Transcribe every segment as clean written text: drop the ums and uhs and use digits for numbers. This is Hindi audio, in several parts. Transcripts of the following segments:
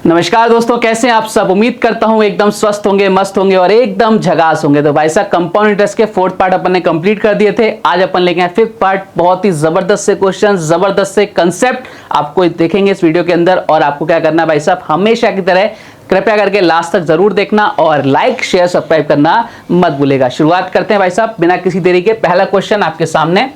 नमस्कार दोस्तों, कैसे हैं आप सब। उम्मीद करता हूं एकदम स्वस्थ होंगे, मस्त होंगे और एकदम झकास होंगे। तो भाई साहब, कंपाउंड इंटरेस्ट के फोर्थ पार्ट अपन ने कंप्लीट कर दिए थे। आज अपन लेके आए फिफ्थ पार्ट। बहुत ही जबरदस्त से क्वेश्चन, जबरदस्त से कंसेप्ट आपको देखेंगे इस वीडियो के अंदर। और आपको क्या करना है भाई साहब, हमेशा की तरह कृपया करके लास्ट तक जरूर देखना और लाइक शेयर सब्सक्राइब करना मत भूलेगा। शुरुआत करते हैं भाई साहब बिना किसी देरी के। पहला क्वेश्चन आपके सामने,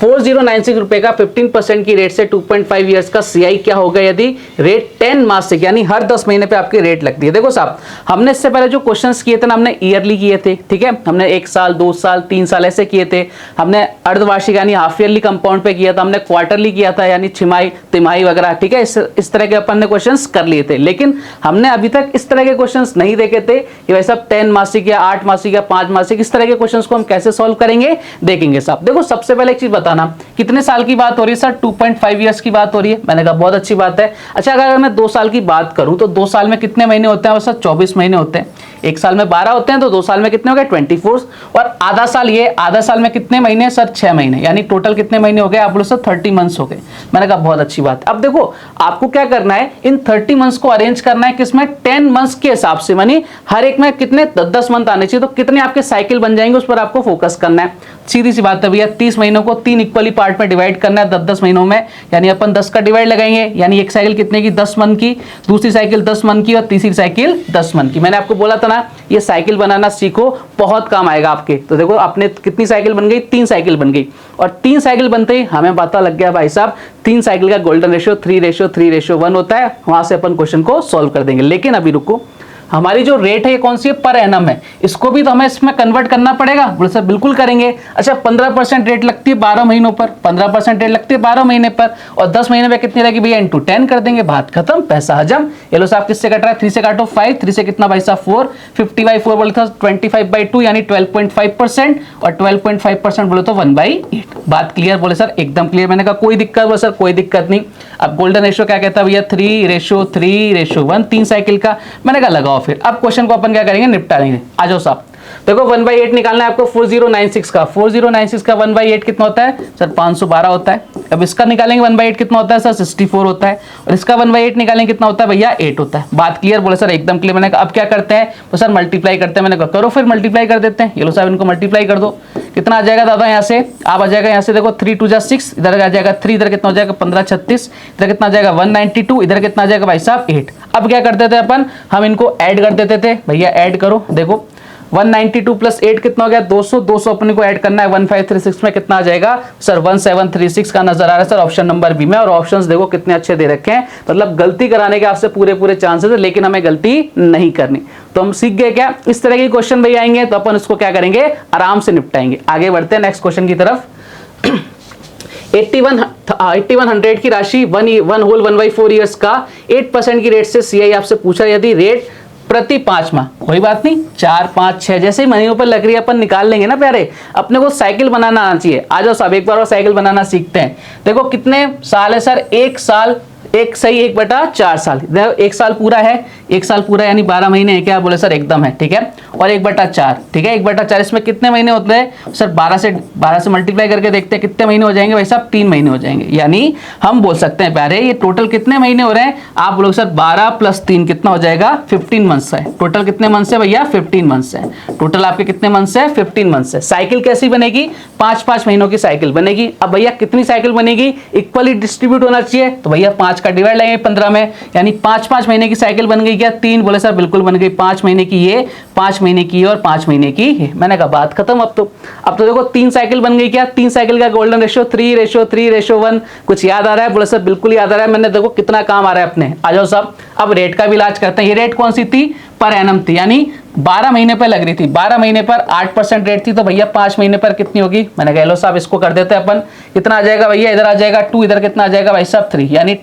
4096 रुपए का 15% की रेट से 2.5 इयर्स का सीआई क्या होगा यदि रेट 10 मासिक यानी हर 10 महीने पे आपकी रेट लगती है। देखो साहब, हमने इससे पहले जो क्वेश्चंस किए थे ना, हमने ईयरली किए थे, ठीक है। हमने 1 साल 2 साल 3 साल ऐसे किए थे। हमने अर्धवार्षिक यानी हाफ ईयरली कंपाउंड पे किया था। हमने क्वार्टरली किया था यानी छिमाही तिमाही वगैरह, ठीक है। इस तरह के अपन ने क्वेश्चंस कर लिए थे। लेकिन हमने अभी तक इस तरह के क्वेश्चंस नहीं देखे थे कि भाई साहब 10 मासिक या 8 मासिक या 5 मासिक, इस तरह के क्वेश्चंस को हम कैसे सॉल्व करेंगे देखेंगे साहब। देखो, सबसे पहले एक चीज बताना, कितने साल की बात हो रही है सर? 2.5 इयर्स की बात हो रही है। मैंने कहा बहुत अच्छी बात है। अच्छा, अगर मैं 2 साल की बात करूं तो 2 साल में कितने महीने होते हैं सर? 24 महीने होते हैं। 1 साल में 12 होते हैं तो 2 साल में कितने हो गए? 24। और आधा साल, ये आधा साल में कितने महीने सर? 6 महीने। यानी टोटल कितने महीने हो गए आप बोलो सर? 30 मंथ्स हो गए। मैंने कहा बहुत अच्छी बात। अब देखो, आपको क्या करना है, इन 30 मंथ्स को अरेंज करना है किसमें? 10 मंथ्स के हिसाब से। यानी हर एक में कितने 10-10 मंथ आने चाहिए। तो कितने आपके साइकिल बन जाएंगे उस पर आपको फोकस करना है। सीधी सी बात है भैया, 30 महीनों को 3 इक्वली पार्ट में डिवाइड करना है 10-10 महीनों में। यानी अपन 10 का डिवाइड लगाएंगे, यानी एक साइकिल कितने की? 10 मंथ की, दूसरी साइकिल 10 मंथ की और तीसरी साइकिल 10 मंथ की। मैंने आपको बोला था ना, ये साइकिल बनाना सीखो, बहुत काम आएगा आपके। तो देखो, अपने कितनी साइकिल बन गई? 3 साइकिल बन गई। और 3 साइकिल बनते ही हमें पता लग गया भाई साहब, 3 साइकिल का गोल्डन रेशियो 3:3:1 होता है। वहां से अपन क्वेश्चन को सॉल्व कर देंगे। लेकिन अभी रुको, हमारी जो रेट है ये कौन सी है? पर एनम है। इसको भी तो हमें इसमें कन्वर्ट करना पड़ेगा। बोले सर बिल्कुल करेंगे। अच्छा, 15% रेट लगती है 12 महीनों पर, 15% रेट लगती है 12 महीने पर, और 10 महीने में कितनी रहेगी भैया? इंटू 10 कर देंगे, बात खत्म, पैसा हजम। ये लो साहब, किससे कट रहा है? 3 से काटो 5, 3 से कितना भाई साहब? 4, 50/4 बोले था 25/2 यानी 12.5%, और 12.5% बोले तो 1/8। बात क्लियर? बोले सर एकदम क्लियर। मैंने कहा कोई दिक्कत? बोले सर कोई दिक्कत नहीं। अब गोल्डन रेशियो क्या कहता है भैया? 3:3:1, 3 साइकिल का। मैंने कहा लगाओ फिर। अब क्वेश्चन को अपन क्या करेंगे? निपटा लेंगे। आ जाओ साहब, देखो 1/8 निकालना है आपको 4096 का। 4096 का 1/8 कितना होता है सर? 512 होता है। अब इसका निकालेंगे 1/8 कितना होता है सर? 64 होता है। और इसका 1/8 निकालेंगे कितना होता है भैया? 8 होता है। बात क्लियर? बोले सर एकदम क्लियर। मैंने कहा अब क्या करते हैं? तो सर मल्टीप्लाई करते हैं। मैंने कहा करो फिर, मल्टीप्लाई कर देते हैं। ये लो साहब, इनको मल्टीप्लाई कर दो। कितना आ जाएगा दादा? यहाँ से आप आ जाएगा, यहाँ से देखो 3 2 6, इधर आ जाएगा 3, इधर कितना हो जाएगा? 15 36, इधर कितना आ जाएगा? 192, इधर कितना आ जाएगा भाई साहब? 8। अब क्या करते थे अपन? हम इनको ऐड कर देते थे। भैया ऐड करो, देखो 192 + 8 कितना हो गया? 200। 200 अपने को ऐड करना है 1536 में, कितना आ जाएगा सर? 1736 का नजर आ रहा है सर ऑप्शन नंबर बी में। और ऑप्शंस देखो कितने अच्छे दे रखे हैं, मतलब गलती कराने के आपसे पूरे चांसेस है, लेकिन हमें गलती नहीं करनी। तो हम सीख गए क्या? इस तरह के क्वेश्चन भैया आएंगे तो अपन इसको क्या करेंगे? आराम से निपटाएंगे। आगे बढ़ते हैं नेक्स्ट क्वेश्चन की तरफ। 8100 की राशि 1/4 इयर्स का 8% की रेट से सीआई आपसे पूछा, यदि रेट प्रति 5 माह, कोई बात नहीं, 4 5 6 जैसे ही महीनों पर लग रही है अपन निकाल लेंगे ना प्यारे। अपने को साइकिल बनाना आना चाहिए। आ जाओ साहब, एक बार और साइकिल बनाना सीखते हैं। देखो कितने साल है सर? 1 साल, 1 सही 1/4 साल। 1 साल पूरा है, 1 साल पूरा यानी 12 महीने है क्या? बोले सर एकदम है, ठीक है। और 1/4, ठीक है। 1/4 इसमें कितने महीने होते हैं सर? 12 से मल्टीप्लाई करके देखते हैं कितने महीने हो जाएंगे भाई साहब? 3 महीने हो जाएंगे। यानी हम बोल सकते हैं प्यारे, ये टोटल कितने महीने हो रहे हैं? आप बोलोगे सर 12 + 3 कितना हो जाएगा? 15 मंथ्स है। टोटल कितने मंथ्स है भैया? 15 मंथ्स है। टोटल आपके कितने मंथ्स है? 15 मंथ्स है। साइकिल कैसी बनेगी? 5-5 महीनों की साइकिल बनेगी। अब भैया कितनी साइकिल बनेगी? इक्वली डिस्ट्रीब्यूट होना चाहिए। तो भैया 5 का डिवाइड लेंगे 15 में, यानी 5-5 महीने की साइकिल बन गई क्या? 3। बोले सर बिल्कुल बन गई। 5 महीने की ये, 5 महीने की और 5 महीने की ये। मैंने कहा बात खत्म। अब तो देखो 3 साइकिल बन गई क्या? 3 साइकिल का गोल्डन रेशियो 3:3:1। कुछ याद आ रहा है? बोले सर बिल्कुल याद आ रहा है। मैंने देखो कितना काम आ रहा है अपने। आ जाओ साहब, अब रेट का भी इलाज करते हैं। ये रेट कौन सी थी? पर एनम थी, यानी 12 महीने पर लग रही थी। 12 महीने पर 8% रेट थी। तो भैया 5 महीने पर कितनी होगी? मैंने कहा लो साहब, इसको कर देते हैं अपन। कितना आ जाएगा भैया? इधर आ जाएगा 2, इधर कितना आ जाएगा भाई साहब? 3, यानी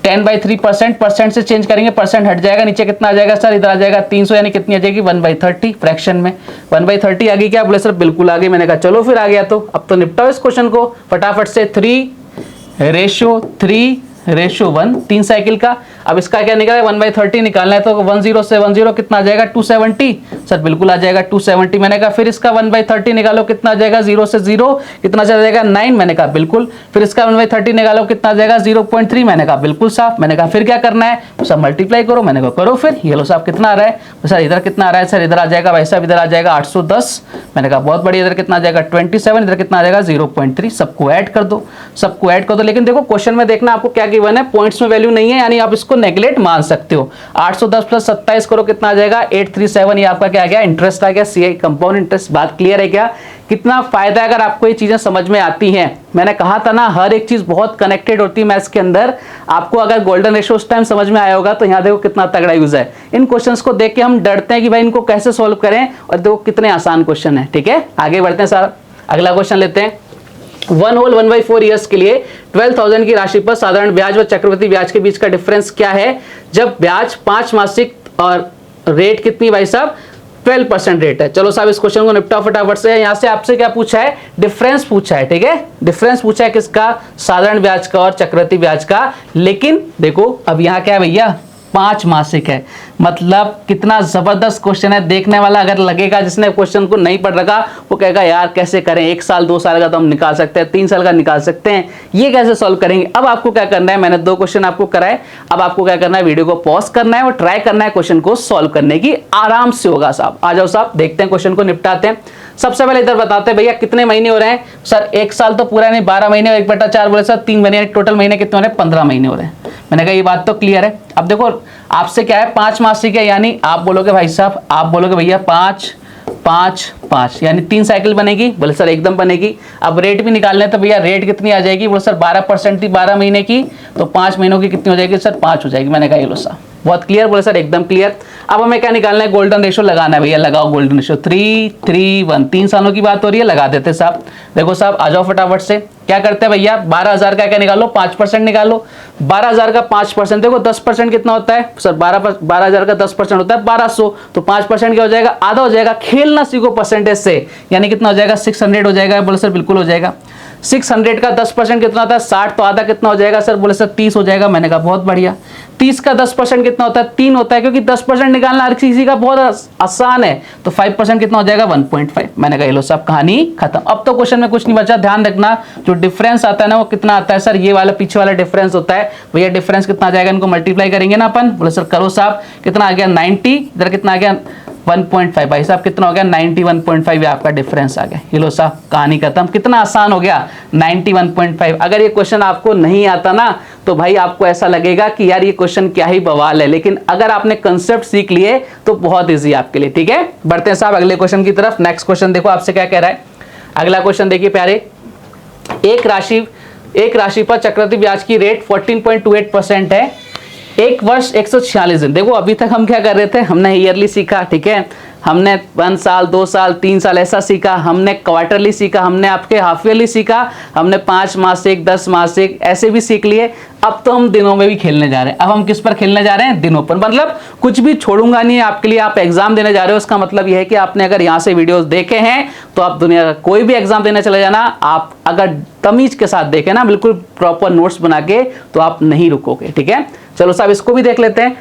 10/3% परसेंट से चेंज करेंगे, परसेंट हट जाएगा, नीचे कितना आ जाएगा सर? इधर आ जाएगा 300, यानी कितनी आ जाएगी? 1/30 फ्रैक्शन में। 1/30 आ गई क्या? बोले सर बिल्कुल आ गई। मैंने कहा चलो फिर आ गया तो अब तो निपटाओ इस क्वेश्चन को फटाफट से। 3:3 रेशियो 1, 3 साइकिल का। अब इसका क्या निकला है 1/30 निकालना है, तो 10 से 10 कितना आ जाएगा 270 सर, बिल्कुल आ जाएगा 270। मैंने कहा फिर इसका 1/30 निकालो, कितना आ जाएगा 0 से 0 कितना चला जाएगा 9, मैंने कहा बिल्कुल। फिर इसका 1/30 निकालो, कितना आ जाएगा 0.3, मैंने कहा बिल्कुल साफ। मैंने कहा फिर क्या करना है, तो सब मल्टीप्लाई करो, मैंने कहा करो फिर। ये लो साहब कितना आ रहा है सर, इधर कितना आ रहा है सर, इधर आ जाएगा भाई साहब, इधर आ जाएगा 810, मैंने कहा बहुत बढ़िया। इधर कितना आ जाएगा 27, इधर कितना आ जाएगा 0.3, सबको ऐड कर दो, सबको ऐड कर दो। लेकिन देखो क्वेश्चन में देखना आपको क्या गिवन है, पॉइंट्स में वैल्यू नहीं है, यानी आप इसको नेगलेक्ट मान सकते हो। 810 प्लस 27 करो, कितना आ जाएगा 837, ये आपका क्या आ गया इंटरेस्ट आ गया, सीआई कंपाउंड इंटरेस्ट। बात क्लियर है क्या, कितना फायदा है अगर आपको ये चीजें समझ में आती हैं। मैंने कहा था ना हर एक चीज बहुत कनेक्टेड होती है मैथ्स के अंदर। आपको अगर गोल्डन रेशियो उस टाइम समझ में आया होगा तो यहाँ देखो कितना तगड़ा यूज है। इन क्वेश्चंस को देख के हम डरते हैं कि भाई इनको कैसे सॉल्व करें, और देखो कितने आसान क्वेश्चन है। ठीक है, आगे बढ़ते हैं सर, अगला क्वेश्चन लेते हैं। 1/4 ईयर्स के लिए 12,000 की राशि पर साधारण ब्याज व चक्रवृद्धि ब्याज के बीच का डिफरेंस क्या है, जब ब्याज 5 मासिक और रेट कितनी भाई साहब 12% रेट है। चलो साहब इस क्वेश्चन को निपटा फटाफट से। यहां से आपसे क्या पूछा है, डिफरेंस पूछा है। ठीक है, डिफरेंस पूछा है किसका, साधारण ब्याज का और चक्रवृद्धि ब्याज का। लेकिन देखो अब यहां क्या है भैया 5 मासिक है, मतलब कितना जबरदस्त क्वेश्चन है। देखने वाला अगर लगेगा जिसने क्वेश्चन को नहीं पढ़ रखा वो कहेगा यार कैसे करें, 1 साल 2 साल का तो हम निकाल सकते हैं, 3 साल का निकाल सकते हैं, ये कैसे सॉल्व करेंगे। अब आपको क्या करना है, मैंने 2 क्वेश्चन आपको कराए, अब आपको क्या करना है वीडियो को पॉज करना है और ट्राई करना है क्वेश्चन को सॉल्व करने की, आराम से होगा साहब। आ जाओ साहब देखते हैं क्वेश्चन को निपटाते हैं। सबसे पहले इधर बताते हैं भैया कितने महीने हो रहे हैं सर, 1 साल तो पूरा नहीं 12 महीने, 1/4 बोले सर 3 महीने, टोटल महीने कितने हो रहे हैं 15 महीने हो रहे हैं। मैंने कहा ये बात तो क्लियर है। अब देखो आपसे क्या है 5 मासिक है, यानी आप बोलोगे भाई साहब, आप बोलोगे भैया 5 5 5 यानी 3 साइकिल बनेगी, बोले सर एकदम बनेगी। अब रेट भी निकालने तो भैया रेट कितनी आ जाएगी, बोले सर 12% थी 12 महीने की, तो 5 महीनों की कितनी हो जाएगी सर 5 हो जाएगी। मैंने कहा ये लो साहब बहुत क्लियर, बोले सर एकदम क्लियर। अब हमें क्या निकालना है, गोल्डन रेशियो लगाना है भैया, लगाओ गोल्डन रेशियो 3 3 1, 3 सालों की बात हो रही है, लगा देते साहब। देखो साहब आ जाओ फटाफट से, क्या करते हैं भैया 12,000 का क्या निकालो 5% निकालो। 12,000 का 5%, देखो 10% कितना होता है सर, 12,000 का 10% होता है 1200, तो 5% क्या हो जाएगा आधा हो जाएगा। खेलना सीखो परसेंटेज से, यानी कितना हो जाएगा 600 हो जाएगा, बोले सर बिल्कुल हो जाएगा। 600 का 10% कितना होता है 60, तो आधा कितना हो जाएगा सर, बोले सर 30 हो जाएगा। मैंने कहा बहुत बढ़िया। 30 का 10% कितना होता है 3 होता है, क्योंकि 10% निकालना हर किसी का बहुत आसान है, तो 5% कितना हो जाएगा 1.5। मैंने कहा ये लो साहब कहानी खत्म। अब तो क्वेश्चन में कुछ नहीं बचा, ध्यान रखना जो डिफरेंस आता है ना वो कितना आता है सर, ये वाला पीछे वाला डिफरेंस होता है भैया। डिफरेंस कितना आ जाएगा, इनको मल्टीप्लाई करेंगे ना अपन, बोले सर करो साहब, कितना आ गया 90, इधर कितना आ गया 1.5, भाई साहब कितना हो गया 91.5, ये आपका डिफरेंस आ गया। ये लो साहब कहानी खत्म, कितना आसान हो गया 91.5। अगर ये क्वेश्चन आपको नहीं आता ना तो भाई आपको ऐसा लगेगा कि यार ये क्वेश्चन क्या ही बवाल है, लेकिन अगर आपने कंसेप्ट सीख लिए तो बहुत इजी आपके लिए। ठीक है, बढ़ते हैं साहब अगले क्वेश्चन की तरफ। नेक्स्ट क्वेश्चन देखो आपसे क्या कह रहा है, अगला क्वेश्चन देखिए प्यारे। एक राशि पर चक्रवृद्धि ब्याज की रेट 14.28% है, एक वर्ष 146 दिन। देखो अभी तक हम क्या कर रहे थे, हमने ईयरली सीखा, ठीक है, हमने 1 साल 2 साल 3 साल ऐसा सीखा, हमने क्वार्टरली सीखा, हमने आपके हाफ ईयरली सीखा, हमने 5 मासिक 10 मासिक ऐसे भी सीख लिए। अब तो हम दिनों में भी खेलने जा रहे हैं। अब हम किस पर खेलने जा रहे हैं, दिनों पर। मतलब कुछ भी छोड़ूंगा नहीं आपके लिए। आप एग्जाम देने जा रहे हो, उसका मतलब यह है कि आपने अगर यहाँ से वीडियोस देखे हैं तो आप दुनिया का कोई भी एग्जाम देने चले जाना, आप अगर तमीज के साथ देखे ना, बिल्कुल प्रॉपर नोट्स बना के, तो आप नहीं रुकोगे। ठीक है, चलो साहब इसको भी देख लेते हैं।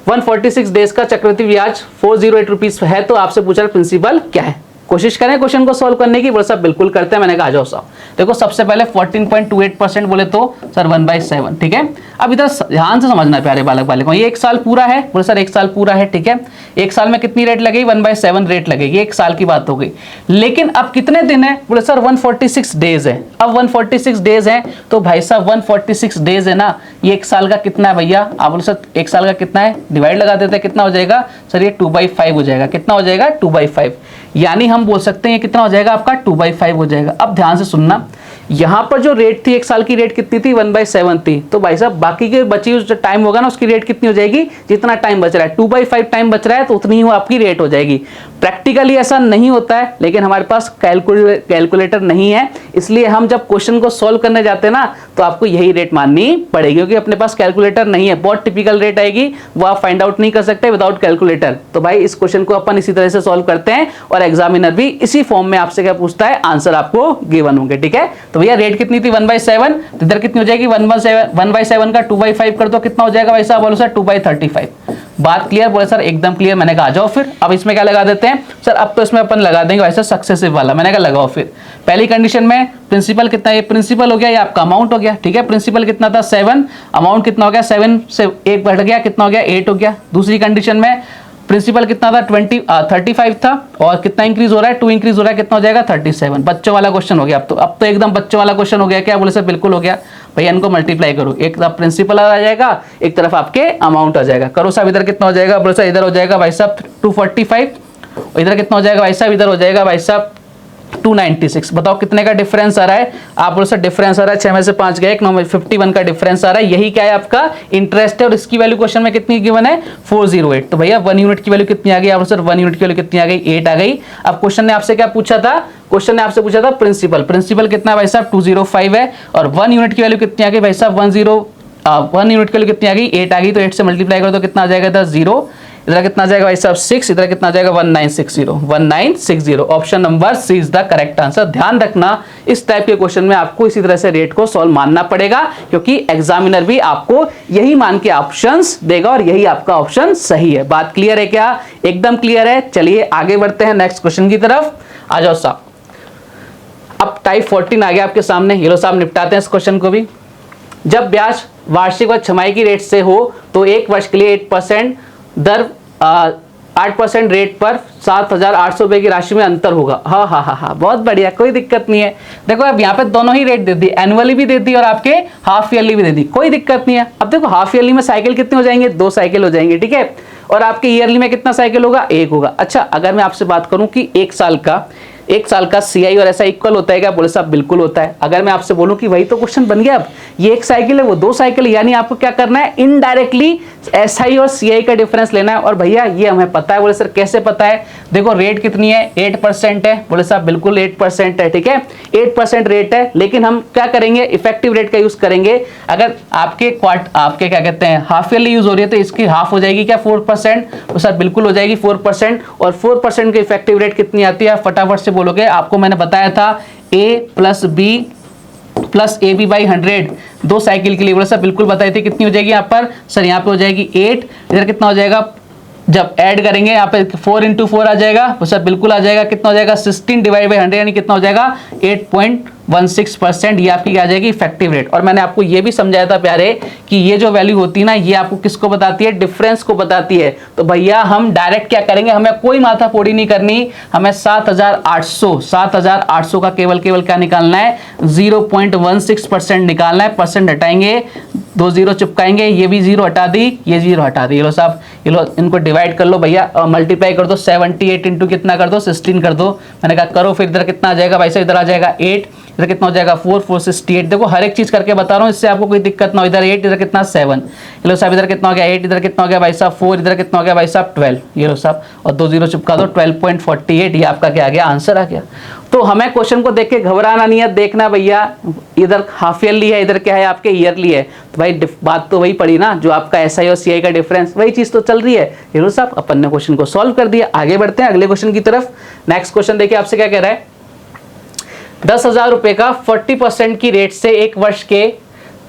146 डेज का चक्रवृद्धि ब्याज 408 रुपीज है, तो आपसे पूछा प्रिंसिपल क्या है। कोशिश करें क्वेश्चन को सॉल्व करने की, बोले सब बिल्कुल करते हैं। मैंने कहा आ जाओ साहब। देखो सबसे पहले 14.28% बोले तो सर 1/7, ठीक है। अब इधर ध्यान से समझना प्यारे बालक बालिकों, ये 1 साल पूरा है, बोले सर 1 साल पूरा है, ठीक है। 1 साल में कितनी रेट लगेगी, 1/7 रेट लगेगी, 1 साल की बात हो गई। लेकिन अब कितने दिन है, बोले सर 146 डेज है। अब 146 डेज है तो भाई साहब 146 डेज है ना, ये 1 साल का कितना है भैया, आप बोले सर 1 साल का कितना है, डिवाइड लगा देते हैं, कितना हो जाएगा सर, ये 2/5 हो जाएगा। कितना हो जाएगा 2/5, यानी हम बोल सकते हैं कितना हो जाएगा आपका 2/5 हो जाएगा। अब ध्यान से सुनना, यहां पर जो रेट थी 1 साल की रेट कितनी थी, 1/7 थी, तो भाई साहब बाकी के बची हुई जो टाइम होगा ना उसकी रेट कितनी हो जाएगी, जितना टाइम बच रहा है 2/5 टाइम बच रहा है तो उतनी ही आपकी रेट हो जाएगी। प्रैक्टिकली ऐसा नहीं होता है, लेकिन हमारे पास कैलकुलेटर नहीं है, इसलिए हम जब क्वेश्चन को सॉल्व करने जाते हैं ना तो आपको यही रेट माननी पड़ेगी, क्योंकि अपने पास कैलकुलेटर नहीं है। बहुत टिपिकल रेट आएगी, वो आप फाइंड आउट नहीं कर सकते विदाउट कैलकुलेटर। तो भाई इस क्वेश्चन को अपन इसी तरह से सॉल्व करते हैं और एग्जामिनर भी इसी फॉर्म में आपसे क्या पूछता है, आंसर आपको गिवन होंगे। ठीक है, तो भैया रेट कितनी थी 1/7, तो इधर कितनी हो जाएगी 1/7 का 2/5 कर दो, कितना हो जाएगा भाई साहब, बोलो सर 2/35। बात क्लियर, बोले सर एकदम क्लियर। मैंने कहा आ जाओ फिर, अब इसमें क्या लगा देते हैं सर, अब तो इसमें अपन लगा देंगे वैसे सक्सेसिव वाला। मैंने कहा लगाओ फिर। पहली कंडीशन में प्रिंसिपल कितना, ये प्रिंसिपल हो गया, ये आपका अमाउंट हो गया, ठीक है। प्रिंसिपल कितना था 7, अमाउंट कितना हो गया 7 से 1 बढ़ गया, कितना हो गया 8 हो गया। दूसरी कंडीशन में प्रिंसिपल कितना था 35 था, और कितना इंक्रीज हो रहा है 2 इंक्रीज हो रहा है, कितना हो जाएगा 37। बच्चों वाला क्वेश्चन हो गया। अब तो एकदम बच्चों वाला क्वेश्चन हो गया। क्या बोले सर, बिल्कुल हो गया भैया। इनको मल्टीप्लाई करो, एक तरफ प्रिंसिपल आ जाएगा, एक तरफ आपके अमाउंट आ जाएगा। करो साहब, इधर कितना हो जाएगा, बोले सर इधर हो जाएगा भाई साहब 245, और इधर कितना हो जाएगा भाई साहब, इधर हो जाएगा भाई साहब 296। बताओ कितने का डिफरेंस आ रहा है। आप बोलो सर डिफरेंस आ रहा है 6 में से 5 गए, 9 में 51 का डिफरेंस आ रहा है। यही क्या है आपका इंटरेस्ट है, और इसकी वैल्यू क्वेश्चन में कितनी गिवन है 408। तो भैया 1 यूनिट की वैल्यू कितनी आ गई, आप सर 1 यूनिट की वैल्यू कितनी आ गई 8 आ गई। अब क्वेश्चन ने आपसे क्या पूछा था, क्वेश्चन ने आपसे पूछा था प्रिंसिपल, प्रिंसिपल कितना है भाई साहब 205 है, और 1 यूनिट की वैल्यू कितनी आ गई भाई साहब 1 यूनिट की वैल्यू कितनी आ गई 8 आ गई। तो 8 से मल्टीप्लाई करो तो कितना आ जाएगा इधर 0, इधर कितना आ जाएगा भाई साहब 6, इधर कितना आ जाएगा 1960। Option number C is the correct answer. ध्यान रखना इस टाइप के क्वेश्चन में आपको इसी तरह से रेट को सॉल्व मानना पड़ेगा, क्योंकि एग्जामिनर भी आपको यही मान के ऑप्शंस देगा, और यही आपका ऑप्शन सही है। बात क्लियर है क्या, एकदम क्लियर है। चलिए आगे बढ़ते हैं नेक्स्ट क्वेश्चन की तरफ। आ जाओ साहब, अब टाइप 14 आ गया आपके सामने। ये लो साहब निपटाते हैं इस क्वेश्चन को भी। जब ब्याज वार्षिक व छमाही की रेट से हो तो एक वर्ष के लिए 8% दर 8% रेट पर 7,800 रुपए की राशि में अंतर होगा। हाँ, बहुत बढ़िया, कोई दिक्कत नहीं है। देखो अब यहाँ पे दोनों ही रेट दे दी, एनुअली भी दे दी और आपके हाफ ईयरली भी दे दी, कोई दिक्कत नहीं है। अब देखो हाफ ईयरली में साइकिल कितने हो जाएंगे, 2 साइकिल हो जाएंगे, ठीक है। और आपके ईयरली में कितना साइकिल होगा, 1 होगा। अच्छा, अगर मैं आपसे बात करूं कि 1 साल का सीआई और ऐसा इक्वल होता है क्या, बोले साहब बिल्कुल होता है। अगर मैं आपसे बोलूं कि वही तो क्वेश्चन बन गया, अब ये 1 साइकिल है वो 2 साइकिल है, यानी आपको क्या करना है, इनडायरेक्टली एसआई और सीआई का डिफरेंस लेना है। और भैया ये हमें पता है। बोले सर कैसे पता है, देखो रेट कितनी है 8% है, बोले साहब बिल्कुल 8% है, ठीक है 8% रेट है। लेकिन हम क्या करेंगे, इफेक्टिव रेट का यूज करेंगे। अगर आपके क्या कहते हैं हाफ ईयरली यूज हो रही है तो इसकी हाफ हो जाएगी क्या 4%, तो सर बिल्कुल हो जाएगी 4%। और 4% की इफेक्टिव रेट कितनी आती है, फटाफट से बोलोगे। आपको मैंने बताया था A + B + AB/100 2 साइकिल के लिए, बोले सर बिल्कुल बताई थी। कितनी हो जाएगी यहाँ पर, सर यहाँ पे हो जाएगी 8, इधर कितना हो जाएगा, जब ऐड करेंगे यहाँ पे 4 × 4 आ जाएगा, तो सर बिल्कुल आ जाएगा। कितना हो जाएगा 16/100, यानी कितना हो जाएगा 8.16%। ये आपकी आ जाएगी इफेक्टिव रेट। और मैंने आपको ये भी समझाया था प्यारे कि ये जो वैल्यू होती है ना, ये आपको किसको बताती है, डिफरेंस को बताती है। तो भैया हम डायरेक्ट क्या करेंगे, हमें कोई माथापोड़ी नहीं करनी, हमें 7,800 का केवल क्या निकालना है, 0.16% निकालना है। परसेंट हटाएंगे, 2 0 चिपकाएंगे, ये भी 0 हटा दी, ये 0 हटा दी। ये लो साहब, ये लो इनको डिवाइड कर लो भैया, मल्टीप्लाई कर दो, 78 इंटू कितना कर दो 16 कर दो। मैंने कहा करो फिर। इधर कितना आ जाएगा भाई साहब, इधर आ जाएगा 8, इधर कितना हो जाएगा 4 68। देखो हर एक चीज करके बता रहा हूँ, इससे आपको कोई दिक्कत ना हो। इधर 8, इधर कितना 7। ये लो साहब, इधर कितना हो गया 8, इधर कितना हो गया भाई साहब 4, इधर कितना हो गया भाई साहब 12। ये लो साहब, और 2 0 चिपका दो, 12.48। ये आपका क्या आ गया, आंसर आ गया। तो हमें क्वेश्चन को देख के घबराना नहीं है, देखना भैया इधर हाफ ईयरली है, इधर क्या है आपके ईयरली है। तो भाई बात तो वही पड़ी ना, जो आपका एसआई और सीआई का डिफरेंस, वही चीज तो चल रही है। हीरो साहब अपन ने क्वेश्चन को सॉल्व कर दिया। आगे बढ़ते हैं अगले क्वेश्चन की तरफ। नेक्स्ट क्वेश्चन देखिए आपसे क्या कह रहा है, 10,000 रुपए का 40% की रेट से एक वर्ष के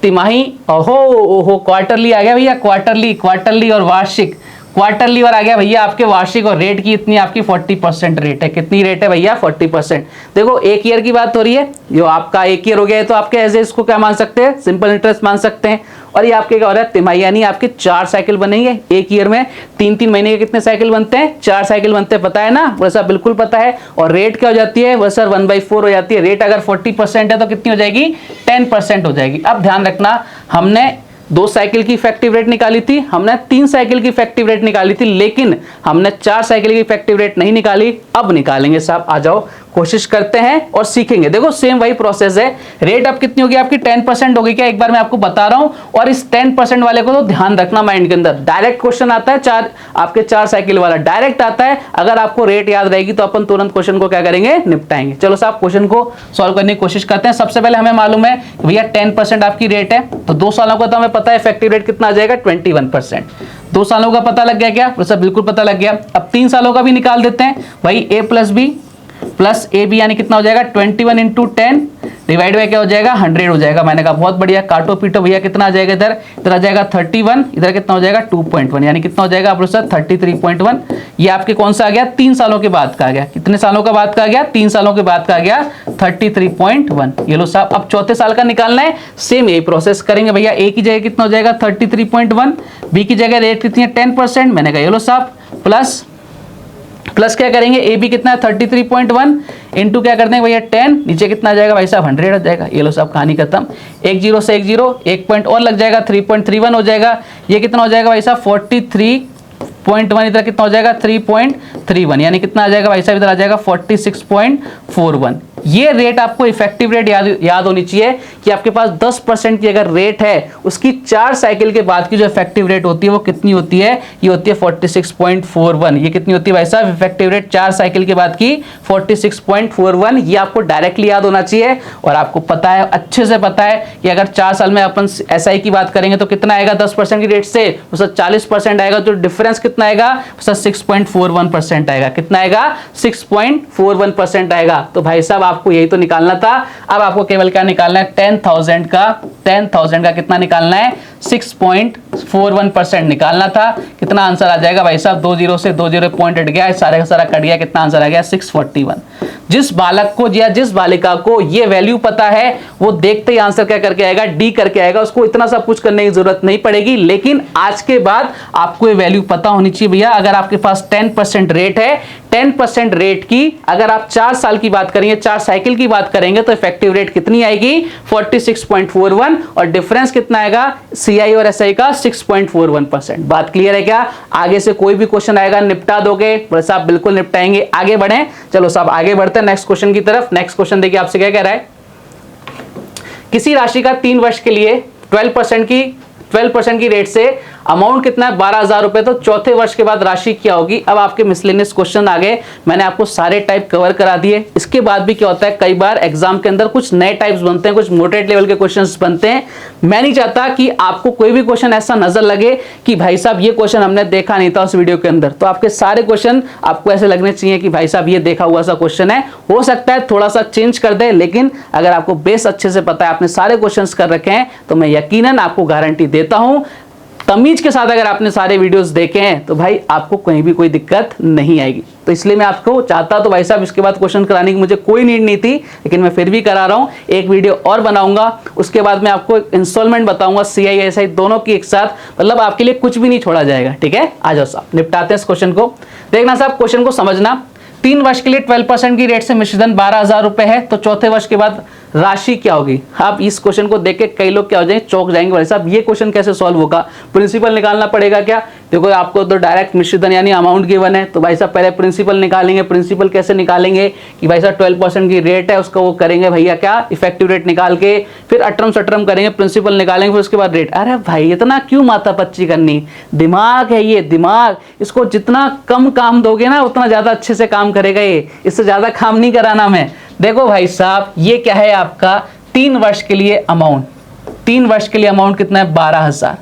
तिमाही ओहो क्वार्टरली आ गया भैया, क्वार्टरली और वार्षिक, क्वार्टरली और आ गया भैया आपके वार्षिक। और रेट की इतनी आपकी 40% रेट है। कितनी रेट है भैया 40%। देखो 1 ईयर की बात हो रही है, जो आपका 1 ईयर हो गया है तो आपके एज इसको क्या मान सकते हैं, सिंपल इंटरेस्ट मान सकते हैं। और ये आपके क्या हो रहा है, तिमाही, यानी आपके 4 साइकिल बनेंगे 1 ईयर में। 3-3 महीने के कितने साइकिल बनते हैं, 4 साइकिल बनते हैं, पता है ना, वैसा बिल्कुल पता है। और रेट क्या हो जाती है, वह सर 1/4 हो जाती है। रेट अगर 40% है तो कितनी हो जाएगी 10% हो जाएगी। अब ध्यान रखना, हमने 2 साइकिल की इफेक्टिव रेट निकाली थी, हमने 3 साइकिल की इफेक्टिव रेट निकाली थी, लेकिन हमने 4 साइकिल की इफेक्टिव रेट नहीं निकाली। अब निकालेंगे साहब, आ जाओ कोशिश करते हैं और सीखेंगे। देखो सेम वही प्रोसेस है। रेट अब कितनी होगी आपकी 10% होगी क्या, एक बार मैं आपको बता रहा हूं। और इस 10% वाले को तो ध्यान रखना माइंड के अंदर। डायरेक्ट क्वेश्चन आता है, 4 साइकिल वाला डायरेक्ट आता है। अगर आपको रेट याद रहेगी तो अपन तुरंत क्वेश्चन को क्या करेंगे, निपटाएंगे। चलो साहब क्वेश्चन को सॉल्व करने की कोशिश करते हैं। सबसे पहले हमें मालूम है भैया 10% आपकी रेट है, तो 2 सालों का तो हमें पता है इफेक्टिव रेट कितना आ जाएगा 21%। 2 सालों का पता लग गया क्या, बिल्कुल पता लग गया। अब 3 सालों का भी निकाल देते हैं भाई, A + B + AB यानी कितना हो जाएगा 21 × 10 डिवाइड बाय क्या हो जाएगा 100 हो जाएगा। मैंने कहा बहुत बढ़िया, काटो पीटो भैया, कितना आ जाएगा इधर, इधर आ जाएगा 31, इधर कितना हो जाएगा 2.1, यानी कितना हो जाएगा आप लोग सर 33.1। ये आपके कौन सा आ गया, 3 सालों के बाद का आ गया। कितने सालों का बाद का आ गया, 3 सालों के बाद का आ गया 33.1। ये लो साहब, अब चौथे साल का निकालना है, सेम यही प्रोसेस करेंगे भैया। ए की जगह कितना हो जाएगा 33.1, बी की जगह रेट कितनी है 10%, मैंने कहा ये लो साहब प्लस प्लस क्या करेंगे, ए बी कितना है 33.1 इंटू क्या करते हैं भैया 10, नीचे कितना आ जाएगा भाई साहब 100 आ जाएगा। ये लो साहब कहानी खत्म। एक जीरो से एक जीरो, एक पॉइंट और लग जाएगा 3.31 हो जाएगा। ये कितना हो जाएगा भाई साहब 43.1, इधर कितना हो जाएगा 3.31, यानी कितना आ जाएगा भाई साहब इधर आ जाएगा 46.41। ये रेट आपको इफेक्टिव रेट याद होनी चाहिए कि आपके पास 10% की अगर रेट है, उसकी 4 साइकिल के बाद की जो इफेक्टिव रेट होती है वो कितनी होती है, ये होती है 46.41। ये कितनी होती है भाई साहब इफेक्टिव रेट 4 साइकिल के बाद की 46.41। ये आपको डायरेक्टली याद होना चाहिए। और आपको पता है, अच्छे से पता है कि अगर 4 साल में अपन एसआई की बात करेंगे तो कितना आएगा 10% की रेट से, उसका 40% आएगा, तो डिफरेंस कितना आएगा, उसका 6.41% आएगा। कितना आएगा 6.41% आएगा। तो भाई साहब आपको यही तो निकालना था। अब आपको केवल क्या निकालना है 10,000 का कितना निकालना है 6.41% निकालना था। कितना आंसर आ जाएगा भाई साहब, 20 से 20 पॉइंट हट गया, सारे का सारा कट गया, कितना आंसर आ गया 641। जिस बालक को या जिस बालिका को ये वैल्यू पता है वो देखते ही आंसर क्या करके आएगा, डी करके आएगा। उसको इतना सब कुछ करने की जरूरत नहीं पड़ेगी, लेकिन आज के बाद आपको ये वैल्यू पता होनी चाहिए भैया। अगर आपके पास 10% रेट है, 10% रेट की अगर आप 4 साल की बात करेंगे, 4 साइकिल की बात करेंगे, तो इफेक्टिव रेट कितनी आएगी 46.41, और डिफरेंस कितना आएगा सीआई और एसआई का 6.41%। बात क्लियर है क्या? आगे से कोई भी क्वेश्चन आएगा निपटा दोगे? साहब बिल्कुल निपटाएंगे। आगे बढ़े, चलो साहब आगे बढ़ते हैं नेक्स्ट क्वेश्चन की तरफ। नेक्स्ट क्वेश्चन देखिए आपसे क्या कह रहा है, किसी राशि का 3 वर्ष के लिए 12% की रेट से अमाउंट कितना है 12,000 रुपए, तो चौथे वर्ष के बाद राशि क्या होगी। अब आपके मिसलेनियस क्वेश्चन आ गए, मैंने आपको सारे टाइप कवर करा दिए। इसके बाद भी क्या होता है, कई बार एग्जाम के अंदर कुछ नए टाइप्स बनते हैं, कुछ मोटेट लेवल के क्वेश्चंस बनते हैं। मैं नहीं चाहता कि आपको कोई भी क्वेश्चन ऐसा नजर लगे कि भाई साहब ये क्वेश्चन हमने देखा नहीं था उस वीडियो के अंदर। तो आपके सारे क्वेश्चन आपको ऐसे लगने चाहिए कि भाई साहब ये देखा हुआ सा क्वेश्चन है। हो सकता है थोड़ा सा चेंज कर दे, लेकिन अगर आपको बेस अच्छे से पता है, आपने सारे क्वेश्चन कर रखे हैं, तो मैं यकीनन आपको गारंटी देता हूं, तमीज के साथ अगर आपने सारे वीडियोस देखे हैं तो भाई आपको कहीं भी कोई दिक्कत नहीं आएगी। तो इसलिए मैं आपको चाहता तो भाई साहब इसके बाद क्वेश्चन कराने की मुझे कोई नीड नहीं थी, लेकिन मैं फिर भी करा रहा हूं। एक वीडियो और बनाऊंगा, उसके बाद मैं आपको इंस्टॉलमेंट बताऊंगा सीआई एसआई दोनों की एक साथ, मतलब आपके लिए कुछ भी नहीं छोड़ा जाएगा। ठीक है, आ जाओ साहब निपटाते हैं इस क्वेश्चन को। देखना साहब क्वेश्चन को समझना। 3 वर्ष के लिए 12% की रेट से मिश्रधन 12,000 रुपए है, तो चौथे वर्ष के बाद राशि क्या होगी। आप इस क्वेश्चन को देख के कई लोग क्या हो जाएंगे, चौंक जाएंगे, भाई साहब ये क्वेश्चन कैसे सॉल्व होगा, प्रिंसिपल निकालना पड़ेगा क्या। देखो आपको तो डायरेक्ट मिश्रधन यानी अमाउंट गिवन है, तो भाई साहब पहले प्रिंसिपल निकालेंगे। प्रिंसिपल कैसे निकालेंगे कि भाई साहब 12% की रेट है, उसका वो करेंगे भैया क्या इफेक्टिव रेट निकाल के, फिर अटरम सटरम करेंगे, प्रिंसिपल निकालेंगे, फिर उसके बाद रेट। अरे भाई इतना क्यों माथापच्ची करनी, दिमाग है ये दिमाग, इसको जितना कम काम दोगे ना उतना ज्यादा अच्छे से काम करेगा ये, इससे ज्यादा काम नहीं कराना मैं। देखो भाई साहब ये क्या है आपका 3 वर्ष के लिए अमाउंट, 3 वर्ष के लिए अमाउंट कितना है 12,000,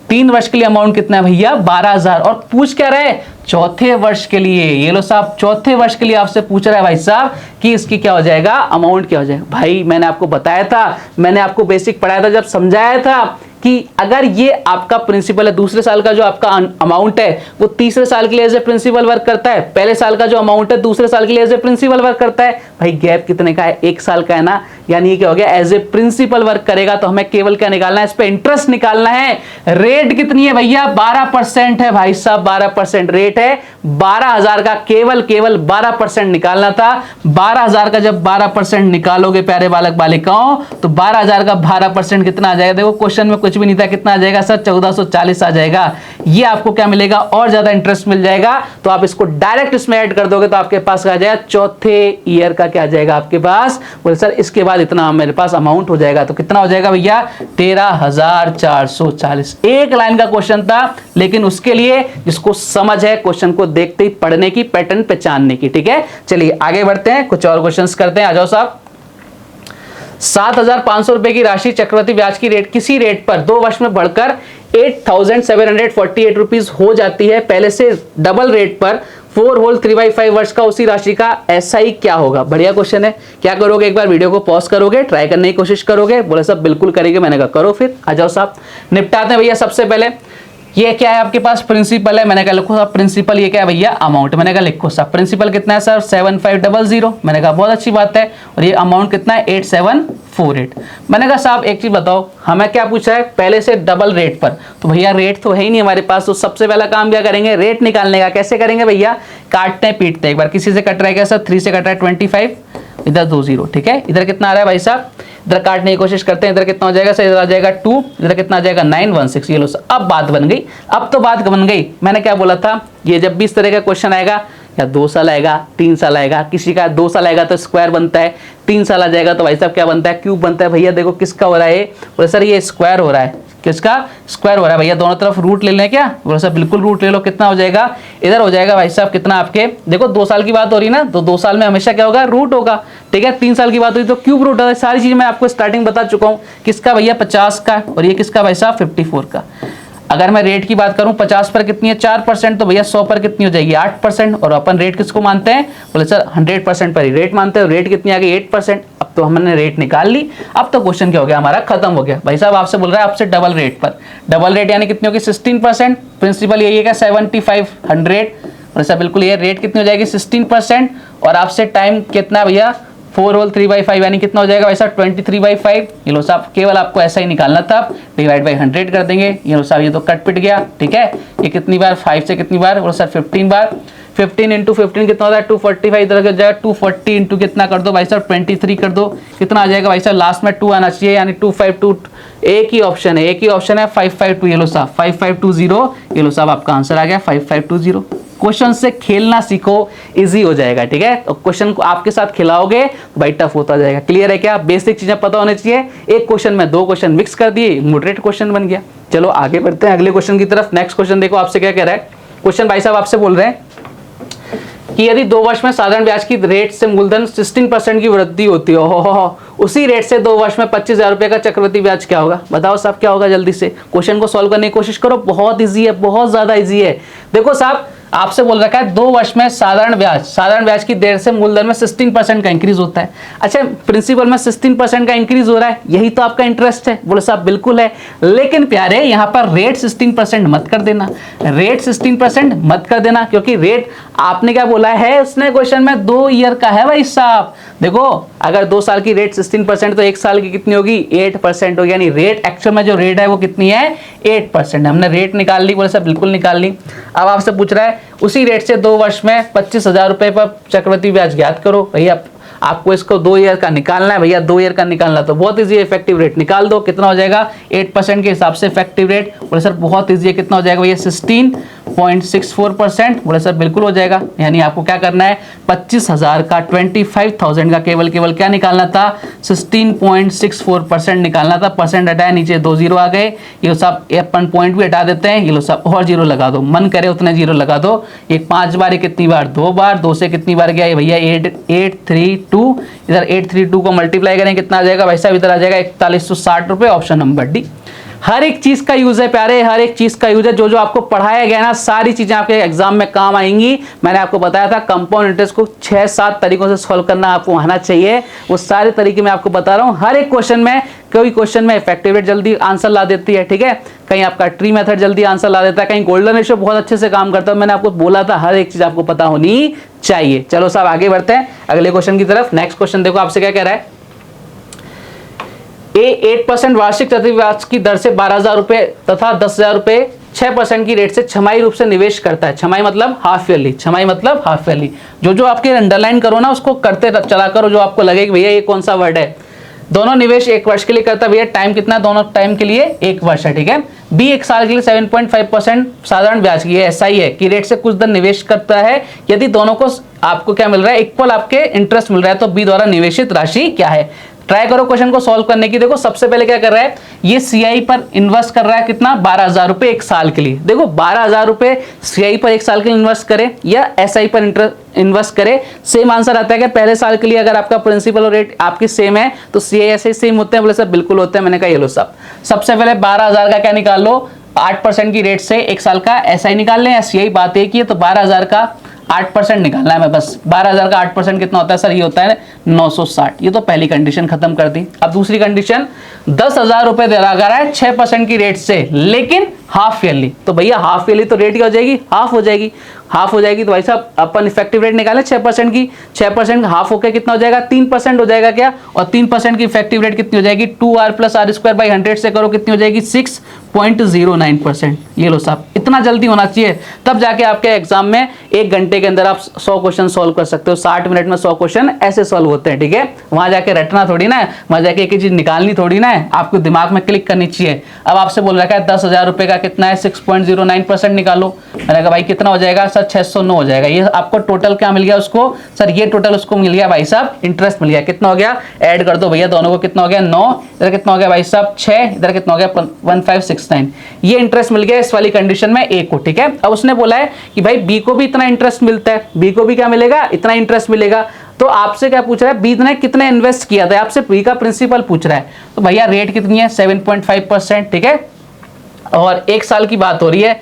3 वर्ष के लिए अमाउंट कितना है भैया 12,000, और पूछ क्या रहे चौथे वर्ष के लिए। ये लो साहब चौथे वर्ष के लिए आपसे पूछ रहा है भाई साहब कि इसकी क्या हो जाएगा, अमाउंट क्या हो जाएगा। भाई मैंने आपको बताया था, मैंने आपको बेसिक पढ़ाया था, जब समझाया था कि अगर ये आपका प्रिंसिपल है, दूसरे साल का जो आपका अमाउंट है वो तीसरे साल के लिए एज ए प्रिंसिपल वर्क करता है, पहले साल का जो अमाउंट है दूसरे साल के लिए एज ए प्रिंसिपल वर्क करता है। भाई गैप कितने का है, 1 साल का है ना, यानी ये क्या हो गया एज ए प्रिंसिपल वर्क करेगा। तो हमें केवल क्या निकालना है, इस पे इंटरेस्ट निकालना है। रेट कितनी है भैया 12% है भाई साहब, 12% रेट है। 12,000 का केवल 12% निकालना था। 12,000 का जब 12% निकालोगे प्यारे बालक बालिकाओं, तो 12,000 का 12% कितना आ जाएगा। देखो क्वेश्चन में कुछ भी नहीं था, कितना आ जाएगा सर 1440 आ जाएगा। ये आपको क्या मिलेगा, और ज्यादा इंटरेस्ट मिल जाएगा। तो आप इसको डायरेक्ट इसमें ऐड कर दोगे तो आपके पास आ जाएगा चौथे ईयर का क्या आ जाएगा आपके पास, बोले सर इसके बाद इतना मेरे पास अमाउंट हो जाएगा। तो कितना हो जाएगा भैया 13,440। एक लाइन का क्वेश्चन था, लेकिन उसके लिए जिसको समझ है क्वेश्चन को देखते ही पढ़ने की, पैटर्न पहचानने की। ठीक है, चलिए आगे बढ़ते हैं, कुछ और क्वेश्चंस करते हैं। आ जाओ साहब। 7,500 रुपए की राशि चक्रवृद्धि ब्याज की रेट किसी रेट पर 2 वर्ष में बढ़कर 8,748 रुपीज हो जाती है, पहले से डबल रेट पर 4 होल 3/5 वर्ष का उसी राशि का SI क्या होगा। बढ़िया क्वेश्चन है। क्या करोगे, एक बार वीडियो को पॉज करोगे, ट्राई करने की कोशिश करोगे। बोले सब बिल्कुल करेंगे, मैंने कहा करो, फिर आ जाओ साहब निपटाते हैं भैया। सबसे पहले ये क्या है आपके पास, प्रिंसिपल है, मैंने कहा लिखो साहब प्रिंसिपल। ये क्या है भैया, अमाउंट, मैंने कहा लिखो साहब प्रिंसिपल कितना है सर 7500, मैंने कहा बहुत अच्छी बात है। और ये अमाउंट कितना है 8748। मैंने कहा साहब एक चीज बताओ, हमें क्या पूछा है पहले से डबल रेट पर, तो भैया रेट तो है ही नहीं हमारे पास, तो सबसे पहला काम क्या करेंगे, रेट निकालने का। कैसे करेंगे भैया, काटते हैं पीटते हैं। एक बार किसी से कट रहा है क्या सर, 3 से कट रहा है 25, इधर 2 0, ठीक है। इधर कितना आ रहा है भाई साहब, इधर काटने की कोशिश करते हैं, इधर कितना हो जाएगा सर, इधर आ जाएगा 2, इधर कितना आ जाएगा 916। ये लो सर, अब बात बन गई, अब तो बात बन गई। मैंने क्या बोला था, ये जब भी इस तरह का क्वेश्चन आएगा, या 2 साल आएगा 3 साल आएगा, किसी का 2 साल आएगा तो स्क्वायर बनता है, 3 साल आ जाएगा तो भाई साहब क्या बनता है, क्यूब बनता है। भैया देखो किसका हो रहा है, बोले सर ये स्क्वायर हो रहा है, किसका स्क्वायर हो रहा है भैया, दोनों तरफ रूट ले लें क्या, बोले सर बिल्कुल रूट ले लो। कितना हो जाएगा, इधर हो जाएगा भाई साहब कितना आपके, देखो 2 साल की बात हो रही ना, तो 2 साल में हमेशा क्या होगा, रूट होगा, ठीक है। 3 साल की बात हुई तो क्यूब रूट होगा। सारी चीज मैं आपको स्टार्टिंग बता चुका हूँ। किसका भैया 50 का, और ये किसका भाई साहब 54 का। अगर मैं रेट की बात करूं 50 पर कितनी है 4%, तो भैया 100 पर कितनी हो जाएगी 8%। और अपन रेट किसको मानते हैं, बोले सर 100% पर ही रेट मानते हैं। रेट कितनी आ गई 8%। अब तो हमने रेट निकाल ली, अब तो क्वेश्चन क्या हो गया हमारा, खत्म हो गया। भाई साहब आपसे बोल रहा है आपसे डबल रेट पर, डबल रेट यानी कितनी होगी 16%। प्रिंसिपल यही है क्या 7500, बोले सर बिल्कुल ये रेट कितनी हो जाएगी 16%। और आपसे टाइम कितना भैया 4 होल 3/5 यानी कितना हो जाएगा वैसा 23/5। ये लो साहब केवल आपको ऐसा ही निकालना था, डिवाइड बाई 100 कर देंगे। ये लो साहब ये तो कट पिट गया, ठीक है। ये कितनी बार 5 से कितनी बार, बोलो सर 15 बार। 15 इंटू 15 कितना होता है 245, इधर हो जाएगा 240 इंटू कितना कर दो भाई साहब 23 कर दो, कितना आ जाएगा भाई साहब, लास्ट में 2 आना चाहिए, यानी 252। एक ही ऑप्शन है, एक ही ऑप्शन है 552। ये लो साहब 5520, ये लो साहब आपका आंसर आ गया 5520। क्वेश्चन से खेलना सीखो, इजी हो जाएगा, ठीक है। तो क्वेश्चन को आपके साथ खिलाओगे तो भाई टफ होता जाएगा। क्लियर है क्या, बेसिक चीजें पता होनी चाहिए। एक क्वेश्चन में 2 क्वेश्चन मिक्स कर दिए, मॉडरेट क्वेश्चन बन गया। चलो आगे बढ़ते हैं अगले क्वेश्चन की तरफ। नेक्स्ट क्वेश्चन देखो आपसे क्या कह रहा है। क्वेश्चन भाई साहब आपसे बोल रहे हैं कि यदि 2 वर्ष में साधारण ब्याज की रेट से मूलधन 16% की वृद्धि होती हो, उसी रेट से 2 वर्ष में 25,000 रुपए का चक्रवृद्धि ब्याज क्या होगा। बताओ साहब क्या होगा, जल्दी से क्वेश्चन को सॉल्व करने की कोशिश करो। बहुत इजी है, बहुत ज्यादा इजी है। देखो साहब आपसे बोल रखा है 2 वर्ष में साधारण ब्याज की दर से मूलधन में 16% का इंक्रीज होता है। अच्छा प्रिंसिपल में 16% का इंक्रीज हो रहा है, यही तो आपका इंटरेस्ट है। बोले साहब बिल्कुल है, लेकिन प्यारे यहाँ पर रेट 16% मत कर देना, रेट 16% मत कर देना, क्योंकि रेट आपने क्या बोला है उसने क्वेश्चन में 2 ईयर का है भाई साहब। देखो अगर 2 साल की रेट 16% तो 1 साल की कितनी होगी 8% होगी, यानी रेट एक्चुअल में जो रेट है वो कितनी है 8%। हमने रेट निकाल ली, बोले साहब बिल्कुल निकाल ली। अब आपसे पूछ रहा है उसी रेट से 2 वर्ष में 25,000 रुपए पर चक्रवृद्धि ब्याज ज्ञात करो। भैया आपको इसको 2 ईयर का निकालना है, भैया 2 ईयर का निकालना तो बहुत इजी है। इफेक्टिव रेट निकाल दो, कितना हो जाएगा 8% के हिसाब से इफेक्टिव रेट। बोले सर बहुत इजी है, कितना हो जाएगा भैया 16.64%। बोले सर बिल्कुल हो जाएगा। यानी आपको क्या करना है 25,000 का 25,000 का केवल क्या निकालना था 16.64% निकालना था। परसेंट हटाया, नीचे 2 0 आ गए। ये सब अपन पॉइंट भी हटा देते हैं, ये लो सब और 0 लगा दो, मन करे उतने 0 लगा दो। एक 5 बार, कितनी बार 2 बार, 2 से कितनी बार गया ये भैया 832। इधर 832 को मल्टीप्लाई करें कितना आ जाएगा भाई साहब, इधर आ जाएगा 4160 रुपए। Option number D. हर एक चीज का यूज है प्यारे, हर एक चीज का यूज है। जो जो आपको पढ़ाया गया ना सारी चीजें आपके एग्जाम में काम आएंगी। मैंने आपको बताया था कंपाउंड इंटरेस्ट को 6-7 तरीकों से सॉल्व करना आपको आना चाहिए, वो सारे तरीके मैं आपको बता रहा हूँ। हर एक क्वेश्चन में, कोई क्वेश्चन में इफेक्टिव रेट जल्दी आंसर ला देती है, ठीक है, कहीं आपका ट्री मेथड जल्दी आंसर ला देता है, कहीं गोल्डन रेशियो बहुत अच्छे से काम करता है। मैंने आपको बोला था हर एक चीज आपको पता होनी चाहिए। चलो साहब आगे बढ़ते हैं अगले क्वेश्चन की तरफ। नेक्स्ट क्वेश्चन देखो आपसे क्या कह रहा है। 8% वार्षिक चक्रवृद्धि ब्याज की दर से 12,000 रुपए तथा 10,000 रुपए 6% की रेट से छमाही रूप से निवेश करता है। छमाही मतलब हाफ ईयरली, छमाही मतलब हाफ ईयरली। जो आपके अंडरलाइन करो ना उसको करते चला करो, जो आपको लगे कि भैया ये कौन सा वर्ड है। दोनों निवेश 1 वर्ष के लिए करता है, भैया टाइम कितना, दोनों टाइम के लिए 1 वर्ष है, ठीक है। बी 1 साल के लिए 7.5% साधारण ब्याज की SI है कि रेट से कुछ धन निवेश करता है। यदि दोनों को आपको क्या मिल रहा है, इक्वल आपके इंटरेस्ट मिल रहा है, तो बी द्वारा निवेशित राशि क्या है। ट्राई करो क्वेश्चन को सॉल्व करने की। देखो सबसे पहले क्या कर रहा है, ये CI पर इन्वेस्ट कर रहा है कितना 12,000 रुपए 1 साल के लिए। देखो 12,000 रुपए CI पर 1 साल के लिए इन्वेस्ट करे या SI पर इन्वेस्ट करे, सेम आंसर आता है कि पहले साल के लिए अगर आपका प्रिंसिपल और रेट आपकी सेम है तो CI SI सेम होते हैं। बोले सर बिल्कुल होते हैं। मैंने कहा ये लो सब, सबसे पहले 12,000 का क्या निकाल लो, 8% की रेट से 1 साल का SI निकाल लें या CI, बात एक ही है। तो 12,000 का 8% निकालना है मैं बस। 12,000 का 8% कितना होता है सर? ये होता है 960। ये तो पहली कंडीशन खत्म कर दी। अब दूसरी कंडीशन, 10,000 रुपए दे लगा रहा है 6% की रेट से, लेकिन हाफ ईयरली। तो भैया हाफ ईयरली तो रेट क्या हो जाएगी? हाफ हो जाएगी। हाफ हो जाएगी तो भाई साहब अपन इफेक्टिव रेट निकालें 6% की। 6% हाफ होकर कितना हो जाएगा? 3% हो जाएगा क्या? और 3% की इफेक्टिव रेट कितनी हो जाएगी? 2r + r² / 100 से करो कितनी हो जाएगी? 6.09%। ये लो साहब, इतना जल्दी होना चाहिए, तब जाके आपके एग्जाम में 1 घंटे के अंदर आप 100 क्वेश्चन सॉल्व कर सकते हो। 60 मिनट में 100 क्वेश्चन ऐसे सॉल्व होते हैं, ठीक है। वहां जाके रटना थोड़ी ना है, वहां जाके एक चीज निकालनी थोड़ी ना है, आपको दिमाग में क्लिक करनी चाहिए। अब आपसे बोल रखा है 10,000 रुपए का कितना है? 6.09% निकालो। मैंने कहा भाई कितना हो जाएगा सर? 609 हो जाएगा। ये आपको टोटल क्या मिल गया उसको सर? ये टोटल उसको मिल गया भाई साहब इंटरेस्ट मिल गया। कितना हो गया? ऐड कर दो भैया दोनों को। कितना हो गया? 9। इधर कितना हो गया भाई साहब? 6। इधर कितना हो गया? 1569। ये इंटरेस्ट मिल गया इस वाली कंडीशन में ए को, ठीक है। अब उसने बोला है कि भाई बी को भी इतना इंटरेस्ट मिलता है, बी को भी क्या मिलेगा? इतना इंटरेस्ट मिलेगा। तो आपसे क्या पूछ रहा है? बी ने कितने इन्वेस्ट किया था, आपसे बी का प्रिंसिपल पूछ रहा है। तो भैया रेट कितनी है? 7.5%, ठीक है। और 1 साल की बात हो रही है,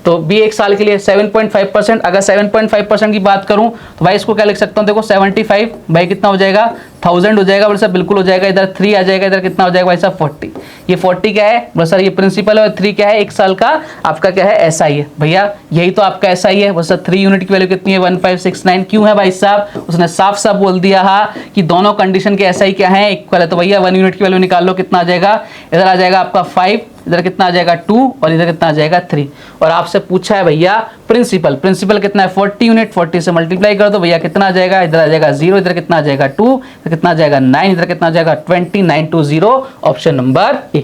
तो बी 1 साल के लिए 7.5%। अगर 7.5% की बात करूं तो भाई इसको क्या लिख सकता हूं? देखो 75 भाई कितना हो जाएगा? 1000 हो जाएगा बोले सर? बिल्कुल हो जाएगा। इधर 3 आ जाएगा, इधर कितना हो जाएगा भाई साहब? 40। ये 40 क्या है बोले सर? ये प्रिंसिपल है। और 3 क्या है? 1 साल का आपका क्या है? एसआई है। भैया यही तो आपका एसआई है। बोले सर 3 यूनिट की वैल्यू कितनी है? 1569। क्यों है भाई साहब? उसने साफ साफ बोल दिया कि दोनों कंडीशन के एसआई क्या है? इक्वल है। तो भैया 1 यूनिट की वैल्यू निकाल लो। कितना आ जाएगा? इधर आ जाएगा आपका 5, इधर कितना आ जाएगा? 2, और इधर कितना आ जाएगा? 3। और आपसे पूछा है भैया प्रिंसिपल। प्रिंसिपल कितना है? 40 यूनिट। 40 से मल्टीप्लाई कर दो भैया, कितना आ जाएगा? इधर आ जाएगा 0, इधर कितना आ जाएगा? 2, इधर कितना आ जाएगा? 9, इधर कितना आ जाएगा? 2920। Option number A.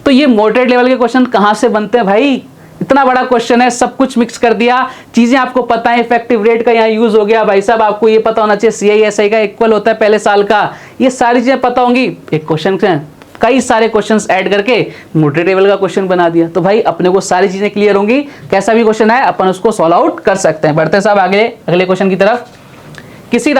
तो ये मोटेड लेवल के क्वेश्चन कहां से बनते हैं भाई? इतना बड़ा क्वेश्चन है, सब कुछ मिक्स कर दिया, चीजें आपको पता है। इफेक्टिव रेट का यहाँ यूज हो गया भाई साहब। आपको ये पता होना चाहिए CISI का इक्वल होता है पहले साल का। ये सारी चीजें पता होंगी। एक क्वेश्चन से कई सारे क्वेश्चंस ऐड करके मोटे लेवल का क्वेश्चन बना दिया। तो भाई अपने को सारी चीजें क्लियर होंगी, कैसा भी क्वेश्चन है अपन उसको सॉल्व आउट कर सकते हैं। बढ़ते साहब आगे अगले क्वेश्चन की तरफ। किसी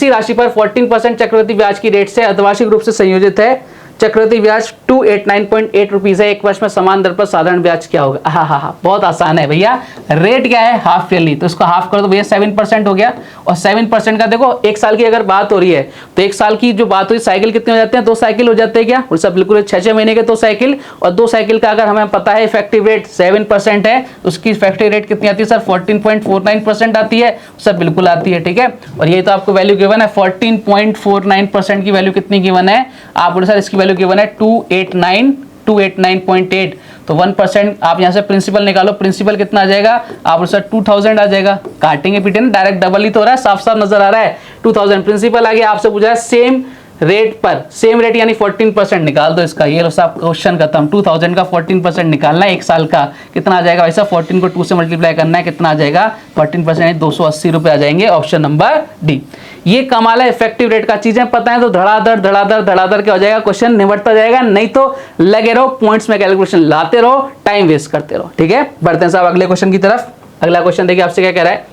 राशि पर 14% चक्रवृद्धि ब्याज की रेट से अर्धवार्षिक रूप से संयोजित है। चक्रवृद्धि ब्याज 289.8 रुपीज है। 1 वर्ष में समान दर पर साधारण ब्याज क्या होगा? हाँ, बहुत आसान है भैया। रेट क्या है? हाफ ईयरली, तो इसको हाफ कर दो भैया, 7% हो गया। और 7% का देखो 1 साल की अगर बात हो रही है तो 1 साल की जो बात हुई, साइकिल कितने हो जाते हैं? 2 साइकिल हो जाते हैं क्या? और सब बिल्कुल 6 महीने के 2 साइकिल। और 2 साइकिल का अगर हमें पता है इफेक्टिव रेट 7% है, उसकी इफेक्टिव रेट कितनी आती है सर? 14.49% आती है। सब बिल्कुल आती है, ठीक है। और ये तो आपको वैल्यू गिवन है 14.49% की वैल्यू कितनी गिवन है? आप बोले सर इसकी वैल्यू गिवन है 289.8। तो 1% आप यहां से प्रिंसिपल निकालो। प्रिंसिपल कितना आ जाएगा? आप बोले सर 2000 आ जाएगा। काटेंगे पीटेंगे डायरेक्ट डबल ही तो हो रहा है, साफ साफ नजर आ रहा है। 2000 प्रिंसिपल आ गया। आपसे पूछा है सेम रेट पर, सेम रेट यानी 14% निकाल दो इसका। ये लो साहब क्वेश्चन खत्म। 2000 का 14% निकालना है 1 साल का। कितना आ जाएगा वैसा? 14 को 2 से मल्टीप्लाई करना है। कितना आ जाएगा? 14% 280 रुपए आ जाएंगे। Option number D. ये कमाल है इफेक्टिव रेट का। चीजें पता है तो धड़ाधड़ धड़ाधड़ धड़ाधड़ क्या हो जाएगा? क्वेश्चन निबटता जाएगा। नहीं तो लगे रहो पॉइंट्स में, कैलकुलेशन लाते रहो, टाइम वेस्ट करते रहो, ठीक है। बढ़ते हैं साहब अगले क्वेश्चन की तरफ। अगला क्वेश्चन देखिए आपसे क्या कह रहा है।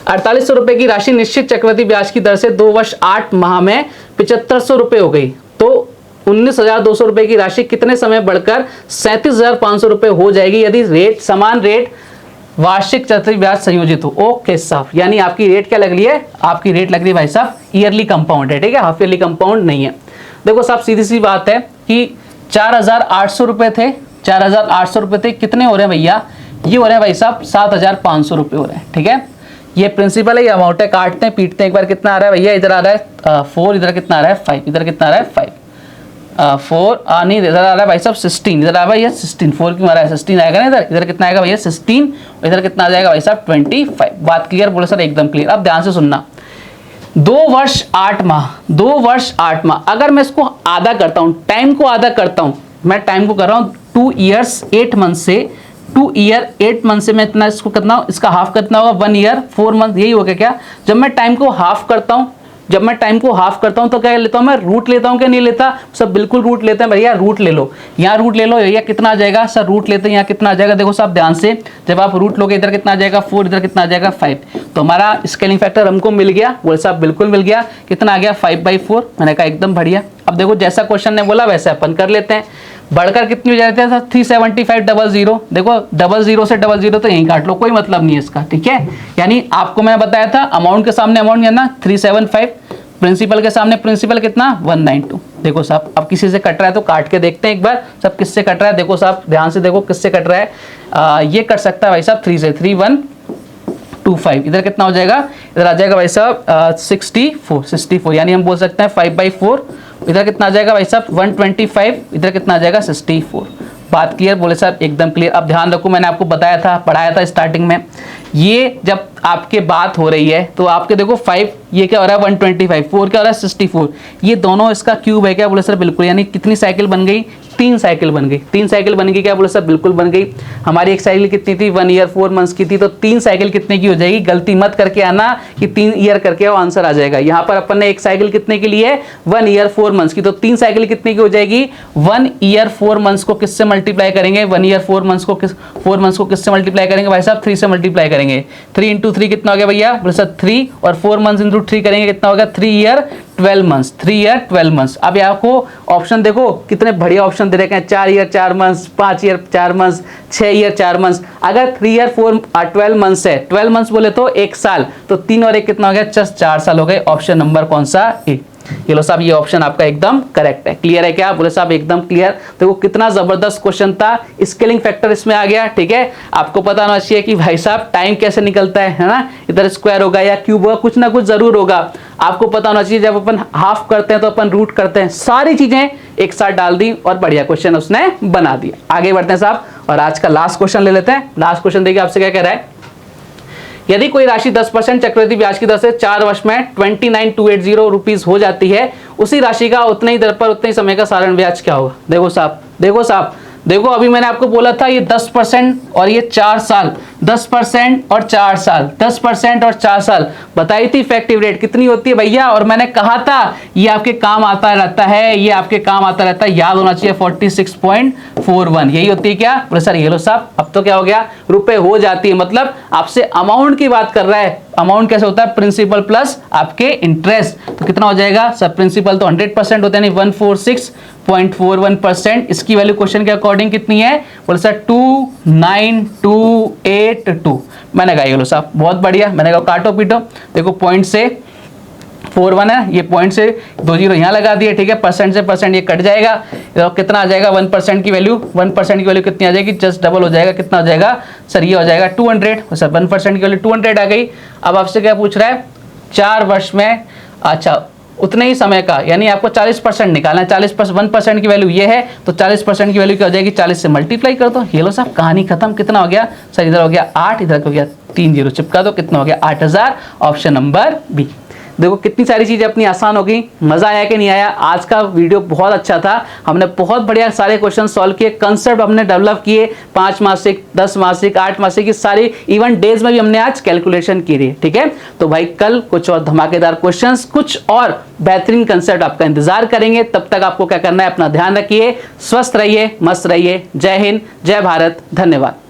4800 रुपए की राशि निश्चित चक्रवृद्धि ब्याज की दर से 2 वर्ष 8 माह में 7500 रुपए हो गई, तो 19,200 रुपए की राशि कितने समय बढ़कर 37,500 रुपए हो जाएगी यदि रेट समान रेट वार्षिक चक्रवृद्धि ब्याज संयोजित हो? ओके साहब, यानी आपकी रेट क्या लग रही है? आपकी रेट लग रही है भाई साहब ईयरली कंपाउंड है, ठीक है, हाफ ईयरली कंपाउंड नहीं है। देखो साहब सीधी सी बात है कि 4,800 रुपए थे, 4,800 रुपए थे, कितने हो रहे हैं भैया? ये हो रहे हैं भाई साहब 7,500 रुपए हो रहे हैं, ठीक है। ये प्रिंसिपल है, ये अमाउंट है, काटते हैं पीटते हैं एक बार। कितना आ रहा है भैया? इधर आ रहा है 4, इधर कितना आ रहा है 5, इधर कितना आ रहा है 5, 4 नहीं, इधर आ रहा है भाई साहब 16, इधर आ रहा है भैया 16, 4 क्यों आ रहा है? 16 आएगा ना इधर। इधर कितना आएगा भैया? 16, इधर कितना आ जाएगा भाई साहब 25। बात क्लियर? बोले सर एकदम क्लियर। अब ध्यान से सुनना, 2 वर्ष 8 माह, 2 वर्ष 8 माह, अगर मैं इसको आधा करता हूँ, टाइम को आधा करता हूँ, मैं टाइम को कर रहा हूँ 2 years 8 months से, 2 year 8 months से मैं इतना इसको कितना, इसका हाफ कितना होगा? 1 year 4 months, यही हो गया क्या? जब मैं टाइम को हाफ करता हूँ, जब मैं टाइम को हाफ करता हूं तो क्या लेता हूं मैं? रूट लेता हूं क्या नहीं लेता? सब बिल्कुल रूट लेते हैं भैया, रूट ले लो, यहाँ रूट ले लो भैया। कितना आ जाएगा सर? रूट लेते हैं, यहाँ कितना आ जाएगा? देखो साहब ध्यान से, जब आप रूट लोगे इधर कितना आ जाएगा? 4, इधर कितना आ जाएगा 5। तो हमारा स्केलिंग फैक्टर हमको मिल गया, बोले साहब बिल्कुल मिल गया। कितना आ गया? 5/4। मैंने कहा एकदम बढ़िया। अब देखो जैसा क्वेश्चन ने बोला वैसे अपन कर लेते हैं। बढ़कर कितनी हो जाती है 375 डबल जीरो। देखो डबल जीरो से डबल जीरो तो यहीं काट लो, कोई मतलब नहीं है इसका, ठीक है। यानी आपको मैं बताया था अमाउंट के सामने अमाउंट यानी 375, प्रिंसिपल के सामने प्रिंसिपल कितना 192। देखो साहब अब किसी से कट रहा है तो काट के देखते हैं एक बार सब किससे कट रहा है। देखो साहब ध्यान से देखो किससे कट रहा है। ये कट सकता है भाई साहब 3 से, 3125। इधर कितना हो जाएगा, इधर आ जाएगा भाई साहब 64 यानी हम बोल सकते हैं 5/4। इधर कितना आ जाएगा भाई साहब 125, इधर कितना आ जाएगा 64। बात क्लियर बोले साहब, एकदम क्लियर। अब ध्यान रखो मैंने आपको बताया था, पढ़ाया था स्टार्टिंग में, ये जब आपके बात हो रही है तो आपके देखो 5 ये क्या हो रहा है 125, 4 क्या हो रहा है 64, ये दोनों इसका क्यूब है क्या बोले सर, बिल्कुल। यानी कितनी साइकिल बन गई, 3 साइकिल बन गई। 3 साइकिल बन गई क्या बोले सर, बिल्कुल बन गई। हमारी एक साइकिल कितनी थी 1 ईयर 4 मंथ्स की थी, तो 3 साइकिल कितने की हो जाएगी, गलती मत करके आना कि 3 ईयर करके आओ, आंसर आ जाएगा। यहाँ पर अपन ने एक साइकिल कितने के लिए 1 ईयर 4 मंथ्स की, तो 3 साइकिल कितने की हो जाएगी 1 ईयर 4 मंथ्स को किससे मल्टीप्लाई करेंगे, 1 ईयर 4 मंथ्स को किससे मल्टीप्लाई करेंगे भाई साहब 3 से मल्टीप्लाई करेंगे। 3 इंटू 3 कितना हो गया भैया बोले सर 3, और 4 मंथ्स इंटू 3 करेंगे कितना होगा 3 ईयर 12 मंथ्स, 3 ईयर 12 मंथ्स। अब आपको ऑप्शन देखो कितने बढ़िया ऑप्शन दे रखे हैं, 4 year 4 months, 5 year 4 months, 6 year 4 months. अगर 3 ईयर 12 मंथ्स है, 12 मंथ्स बोले तो 1 साल, तो 3 और 1 कितना हो गया जस्ट 4 साल हो गए। ऑप्शन नंबर कौन सा ए। ये लो साहब ये ऑप्शन आपका एकदम करेक्ट है। क्लियर है क्या बोले साहब, एकदम क्लियर। देखो कितना जबरदस्त क्वेश्चन था, स्केलिंग फैक्टर इसमें आ गया, ठीक है। आपको पता होना चाहिए कि भाई साहब टाइम कैसे निकलता है ना, इधर स्क्वायर होगा या क्यूब होगा, कुछ ना कुछ जरूर होगा। आपको पता होना चाहिए जब अपन हाफ करते हैं तो अपन रूट करते हैं, सारी चीजें एक साथ डाल दी और बढ़िया क्वेश्चन उसने बना दिया। आगे बढ़ते हैं साहब और आज का लास्ट क्वेश्चन ले लेते हैं। लास्ट क्वेश्चन देखिए आपसे क्या कह रहा है, यदि कोई राशि 10% चक्रवृद्धि ब्याज की दर से 4 वर्ष में 29,280 रुपीज हो जाती है, उसी राशि का उतने ही दर पर उतने ही समय का साधारण ब्याज क्या होगा। देखो अभी मैंने आपको बोला था ये 10% और ये 4 साल, 10% और 4 साल, 10% और 4 साल बताई थी इफेक्टिव रेट कितनी होती है भैया, और मैंने कहा था ये आपके काम आता रहता है, ये आपके काम आता रहता है, याद होना चाहिए 46.41 यही होती है क्या बोले सर। ये लो साहब अब तो क्या हो गया रुपए हो जाती है, मतलब आपसे अमाउंट की बात कर रहा है। अमाउंट कैसे होता है, प्रिंसिपल प्लस आपके इंटरेस्ट, तो कितना हो जाएगा सर, प्रिंसिपल तो 100% होता है, यानी 146.41%। इसकी वैल्यू क्वेश्चन के अकॉर्डिंग कितनी है बोले सर 29282। मैंने कहा ये लो साहब बहुत बढ़िया, मैंने कहा काटो पीटो। देखो पॉइंट से 41 है, ये पॉइंट से 2 जीरो यहाँ लगा दिए, ठीक है। परसेंट से परसेंट ये कट जाएगा, तो कितना आ जाएगा 1% की वैल्यू, 1% की वैल्यू कितनी आ जाएगी, जस्ट डबल हो जाएगा, कितना हो जाएगा सर, ये हो जाएगा 200। सर 1% की वैल्यू 200 आ गई। अब आपसे क्या पूछ रहा है 4 वर्ष में, अच्छा उतने ही समय का, यानी आपको 40% निकालना है। 40% 1% की वैल्यू ये है, तो 40% की वैल्यू क्या हो जाएगी 40 से मल्टीप्लाई कर दो। ये लो साहब कहानी खत्म। कितना हो गया सर, इधर हो गया 8, इधर हो गया 3 जीरो चिपका दो, कितना हो गया 8000। Option number B. देखो कितनी सारी चीजें अपनी आसान हो गई। मजा आया कि नहीं आया, आज का वीडियो बहुत अच्छा था, हमने बहुत बढ़िया सारे क्वेश्चन सॉल्व किए, कंसेप्ट हमने डेवलप किए, 5 मासिक 10 मासिक 8 मासिक की सारी इवन डेज में भी हमने आज कैलकुलेशन की रही, ठीक है। तो भाई कल कुछ और धमाकेदार क्वेश्चंस, कुछ और बेहतरीन कंसेप्ट आपका इंतजार करेंगे। तब तक आपको क्या करना है, अपना ध्यान रखिए, स्वस्थ रहिए, मस्त रहिए। जय हिंद, जय भारत, धन्यवाद।